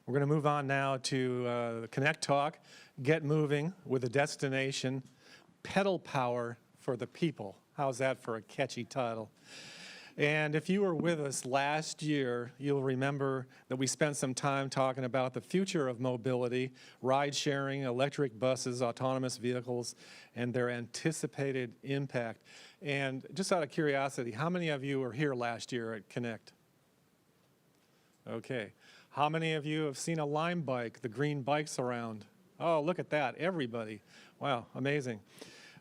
We're going to move on now to Connect Talk, Get Moving with a Destination, Pedal Power for the People. How's that for a catchy title? And if you were with us last year, you'll remember that we spent some time talking about the future of mobility, ride-sharing, electric buses, autonomous vehicles, and their anticipated impact. And just out of curiosity, how many of you were here last year at Connect? Okay. How many of you have seen a Lime bike, the green bikes around? Oh, look at that, everybody. Wow, amazing.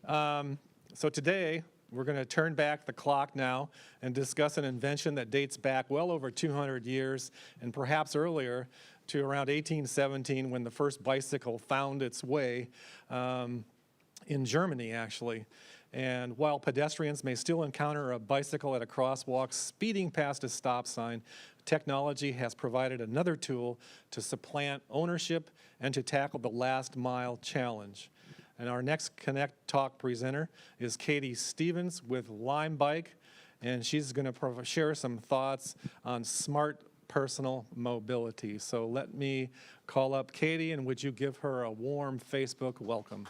So today, we're going to turn back the clock now and discuss an invention that dates back well over 200 years and perhaps earlier to around 1817 when the first bicycle found its way in Germany, actually. And while pedestrians may still encounter a bicycle at a crosswalk speeding past a stop sign, technology has provided another tool to supplant ownership and to tackle the last mile challenge. And our next Connect Talk presenter is Katie Stevens with Lime Bike, and she's going to share some thoughts on smart personal mobility. So let me call up Katie, and would you give her a warm Facebook welcome?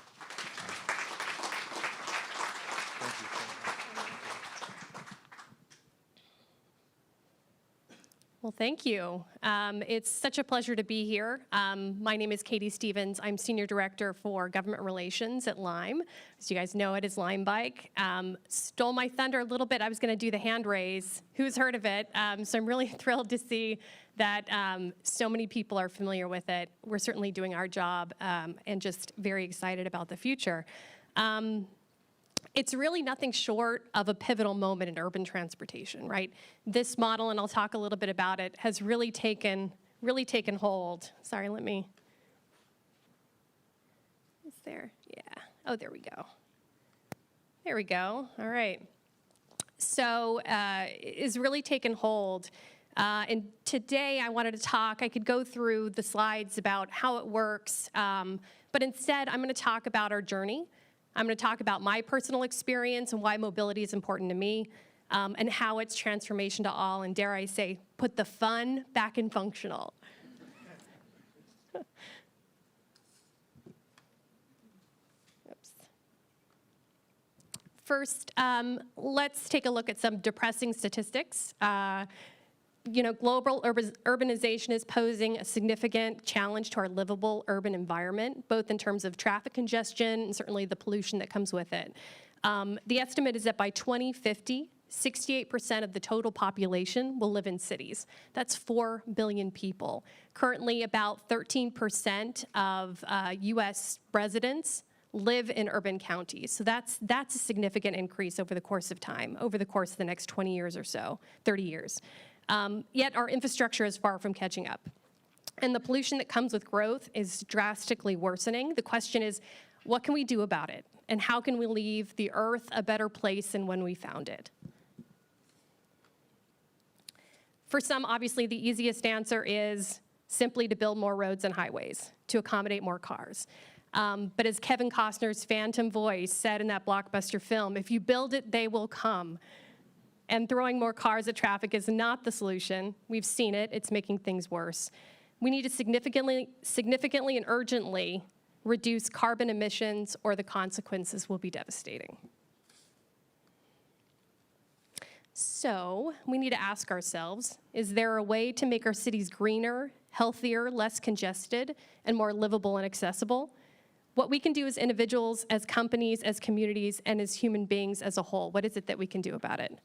Well, thank you. It's such a pleasure to be here. My name is Katie Stevens. I'm Senior Director for Government Relations at Lime. As you guys know, it is Lime Bike. Stole my thunder a little bit. I was going to do the hand raise. Who's heard of it? So I'm really thrilled to see that so many people are familiar with it. We're certainly doing our job and just very excited about the future. It's really nothing short of a pivotal moment in urban transportation, right? This model, and I'll talk a little bit about it, has really taken hold. Sorry, is there? Yeah. Oh, there we go. There we go. All right. So it's really taken hold. And today I wanted to talk, I could go through the slides about how it works, but instead I'm going to talk about our journey. I'm going to talk about my personal experience and why mobility is important to me, and how it's transformation to all, and dare I say, put the fun back in functional. Oops. First, let's take a look at some depressing statistics. Global urbanization is posing a significant challenge to our livable urban environment, both in terms of traffic congestion and certainly the pollution that comes with it. The estimate is that by 2050, 68% of the total population will live in cities. That's 4 billion people. Currently, about 13% of U.S. residents live in urban counties. So that's a significant increase over the course of time, over the course of the next 20 years or so, 30 years. Yet our infrastructure is far from catching up. And the pollution that comes with growth is drastically worsening. The question is, what can we do about it? And how can we leave the earth a better place than when we found it? For some, obviously, the easiest answer is simply to build more roads and highways to accommodate more cars. But as Kevin Costner's phantom voice said in that blockbuster film, if you build it, they will come. And throwing more cars at traffic is not the solution. We've seen it. It's making things worse. We need to significantly and urgently reduce carbon emissions, or the consequences will be devastating. So we need to ask ourselves, is there a way to make our cities greener, healthier, less congested, and more livable and accessible? What we can do as individuals, as companies, as communities, and as human beings as a whole. What is it that we can do about it?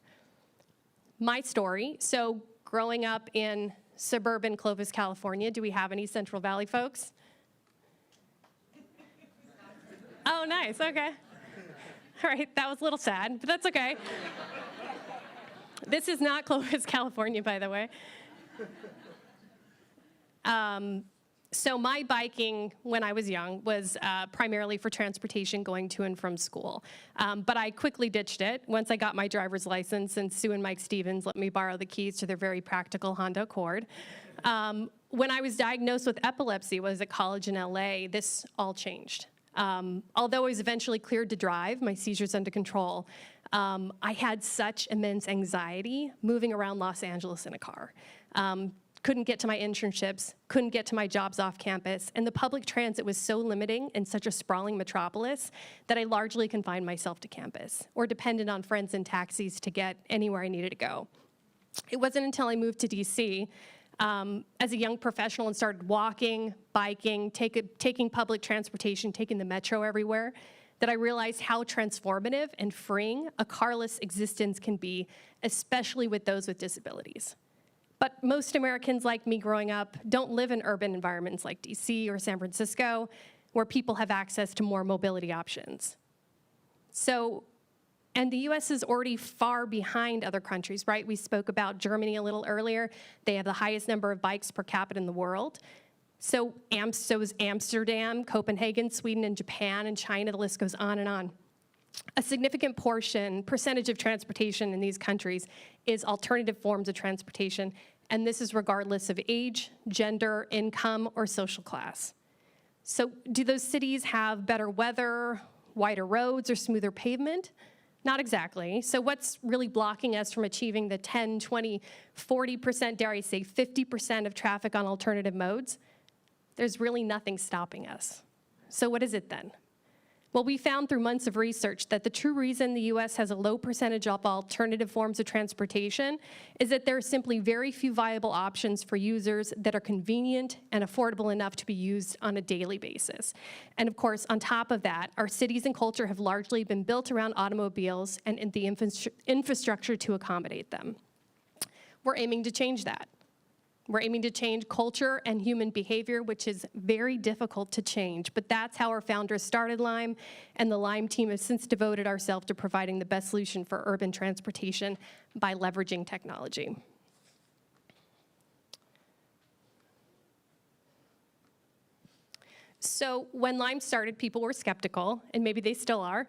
My story, so growing up in suburban Clovis, California. Do we have any Central Valley folks? Oh, nice, okay. All right, that was a little sad, but that's okay. This is not Clovis, California, by the way. So my biking when I was young was primarily for transportation going to and from school. But I quickly ditched it once I got my driver's license and Sue and Mike Stevens let me borrow the keys to their very practical Honda Accord. When I was diagnosed with epilepsy, was at college in LA, this all changed. Although I was eventually cleared to drive, my seizures under control, I had such immense anxiety moving around Los Angeles in a car. couldn't get to my internships, couldn't get to my jobs off campus, and the public transit was so limiting in such a sprawling metropolis that I largely confined myself to campus or depended on friends and taxis to get anywhere I needed to go. It wasn't until I moved to DC as a young professional and started walking, biking, taking public transportation, taking the metro everywhere, that I realized how transformative and freeing a carless existence can be, especially with those with disabilities. But most Americans like me growing up don't live in urban environments like DC or San Francisco, where people have access to more mobility options. And the US is already far behind other countries, right? We spoke about Germany a little earlier. They have the highest number of bikes per capita in the world. So is Amsterdam, Copenhagen, Sweden, and Japan, and China, the list goes on and on. A significant percentage of transportation in these countries is alternative forms of transportation, and this is regardless of age, gender, income, or social class. So do those cities have better weather, wider roads, or smoother pavement? Not exactly. So what's really blocking us from achieving the 10, 20, 40%, dare I say 50% of traffic on alternative modes? There's really nothing stopping us. So what is it then? Well, we found through months of research that the true reason the US has a low percentage of alternative forms of transportation is that there are simply very few viable options for users that are convenient and affordable enough to be used on a daily basis. And of course, on top of that, our cities and culture have largely been built around automobiles and the infrastructure to accommodate them. We're aiming to change that. We're aiming to change culture and human behavior, which is very difficult to change, but that's how our founders started Lime, and the Lime team has since devoted ourselves to providing the best solution for urban transportation by leveraging technology. So when Lime started, people were skeptical, and maybe they still are.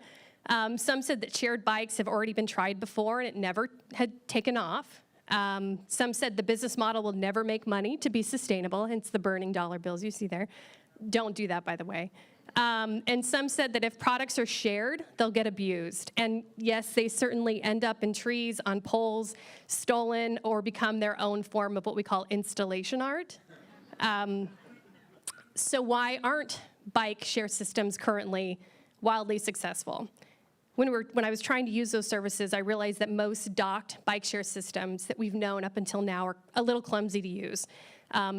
Some said that shared bikes have already been tried before and it never had taken off. Some said the business model will never make money to be sustainable, hence the burning dollar bills you see there. Don't do that, by the way. And some said that if products are shared, they'll get abused. And yes, they certainly end up in trees, on poles, stolen, or become their own form of what we call installation art. So why aren't bike share systems currently wildly successful? When I was trying to use those services, I realized that most docked bike share systems that we've known up until now are a little clumsy to use.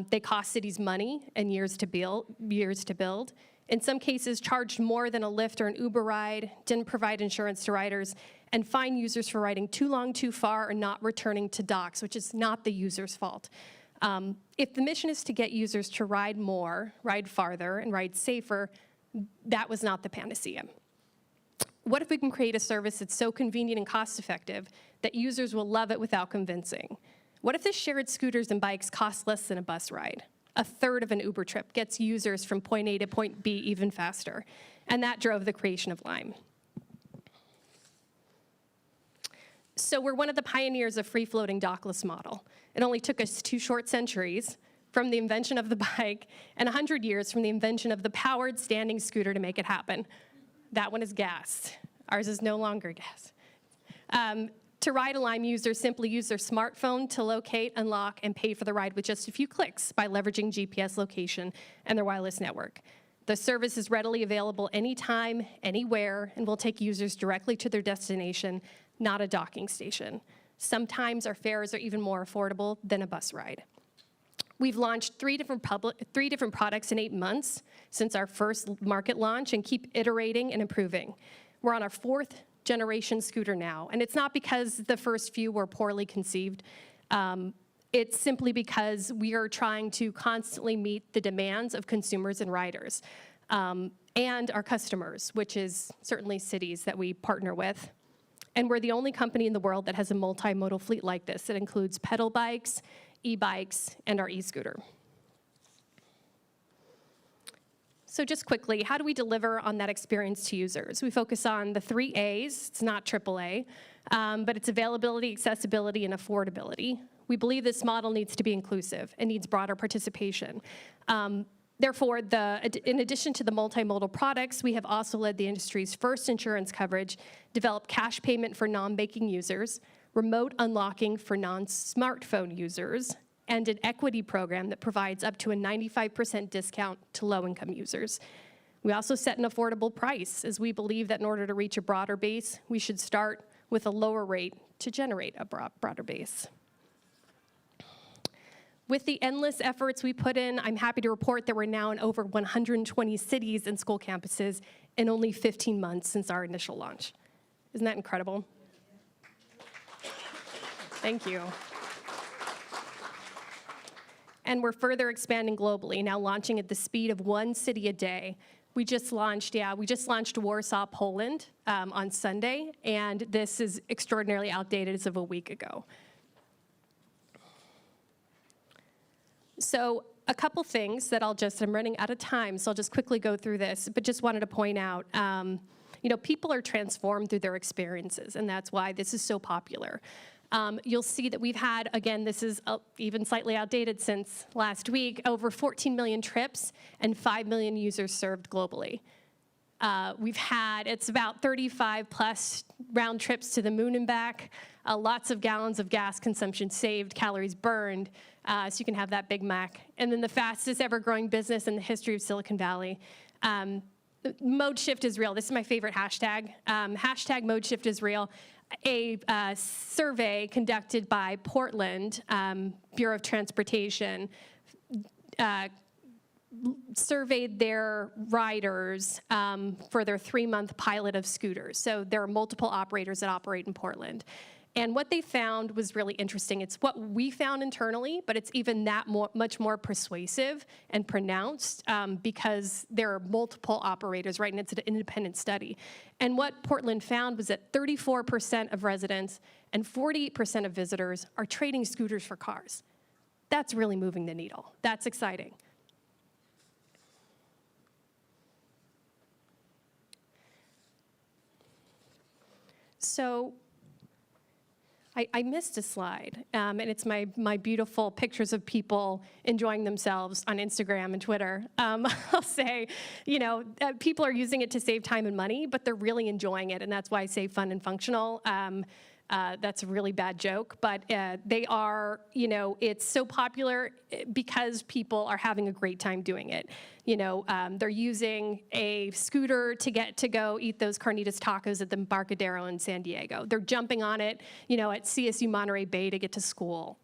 They cost cities money and years to build. In some cases, charged more than a Lyft or an Uber ride, didn't provide insurance to riders, and fine users for riding too long, too far, or not returning to docks, which is not the user's fault. If the mission is to get users to ride more, ride farther, and ride safer, that was not the panacea. What if we can create a service that's so convenient and cost-effective that users will love it without convincing? What if the shared scooters and bikes cost less than a bus ride? A third of an Uber trip gets users from point A to point B even faster. And that drove the creation of Lime. So we're one of the pioneers of free-floating dockless model. It only took us 2 short centuries from the invention of the bike and 100 years from the invention of the powered standing scooter to make it happen. That one is gas. Ours is no longer gas. To ride a Lime, users simply use their smartphone to locate, unlock, and pay for the ride with just a few clicks by leveraging GPS location and their wireless network. The service is readily available anytime, anywhere, and will take users directly to their destination, not a docking station. Sometimes our fares are even more affordable than a bus ride. We've launched 3 different products in 8 months since our first market launch and keep iterating and improving. We're on our 4th generation scooter now, and it's not because the first few were poorly conceived. It's simply because we are trying to constantly meet the demands of consumers and riders and our customers, which is certainly cities that we partner with. And we're the only company in the world that has a multimodal fleet like this. It includes pedal bikes, e-bikes, and our e-scooter. So just quickly, how do we deliver on that experience to users? We focus on the 3 A's. It's not AAA, but it's availability, accessibility, and affordability. We believe this model needs to be inclusive and needs broader participation. Therefore, in addition to the multimodal products, we have also led the industry's first insurance coverage, developed cash payment for non-banking users, remote unlocking for non-smartphone users, and an equity program that provides up to a 95% discount to low-income users. We also set an affordable price, as we believe that in order to reach a broader base, we should start with a lower rate to generate a broader base. With the endless efforts we put in, I'm happy to report that we're now in over 120 cities and school campuses in only 15 months since our initial launch. Isn't that incredible? Thank you. And we're further expanding globally, now launching at the speed of 1 city a day. We just launched Warsaw, Poland on Sunday, and this is extraordinarily outdated as of a week ago. So a couple things that I'm running out of time, so I'll just quickly go through this, but just wanted to point out, people are transformed through their experiences, and that's why this is so popular. You'll see that we've had, again, this is even slightly outdated since last week, over 14 million trips and 5 million users served globally. It's about 35 plus round trips to the moon and back, lots of gallons of gas consumption saved, calories burned, so you can have that Big Mac. And then the fastest ever growing business in the history of Silicon Valley. Mode shift is real. This is my favorite hashtag. Hashtag mode shift is real. A survey conducted by Portland Bureau of Transportation surveyed their riders for their 3-month pilot of scooters. So there are multiple operators that operate in Portland. And what they found was really interesting. It's what we found internally, but it's even much more persuasive and pronounced because there are multiple operators, right? And it's an independent study. And what Portland found was that 34% of residents and 48% of visitors are trading scooters for cars. That's really moving the needle. That's exciting. So I missed a slide, and it's my beautiful pictures of people enjoying themselves on Instagram and Twitter. I'll say, people are using it to save time and money, but they're really enjoying it, and that's why I say fun and functional. That's a really bad joke, but they are, it's so popular because people are having a great time doing it. They're using a scooter to get to go eat those carnitas tacos at the Embarcadero in San Diego. They're jumping on it, at CSU Monterey Bay to get to school.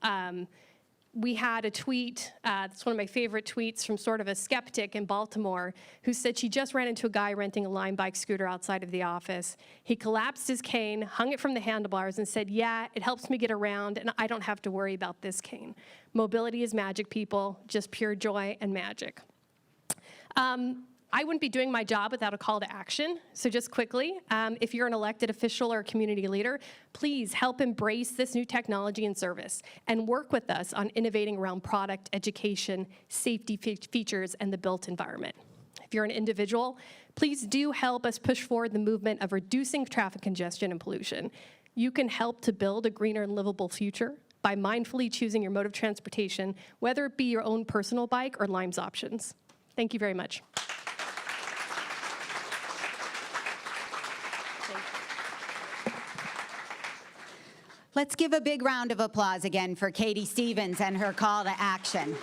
We had a tweet, it's one of my favorite tweets from sort of a skeptic in Baltimore who said she just ran into a guy renting a Lime bike scooter outside of the office. He collapsed his cane, hung it from the handlebars, and said, yeah, it helps me get around, and I don't have to worry about this cane. Mobility is magic, people, just pure joy and magic. I wouldn't be doing my job without a call to action. So just quickly, if you're an elected official or a community leader, please help embrace this new technology and service and work with us on innovating around product, education, safety features, and the built environment. If you're an individual, please do help us push forward the movement of reducing traffic congestion and pollution. You can help to build a greener and livable future by mindfully choosing your mode of transportation, whether it be your own personal bike or Lime's options. Thank you very much. Let's give a big round of applause again for Katie Stevens and her call to action.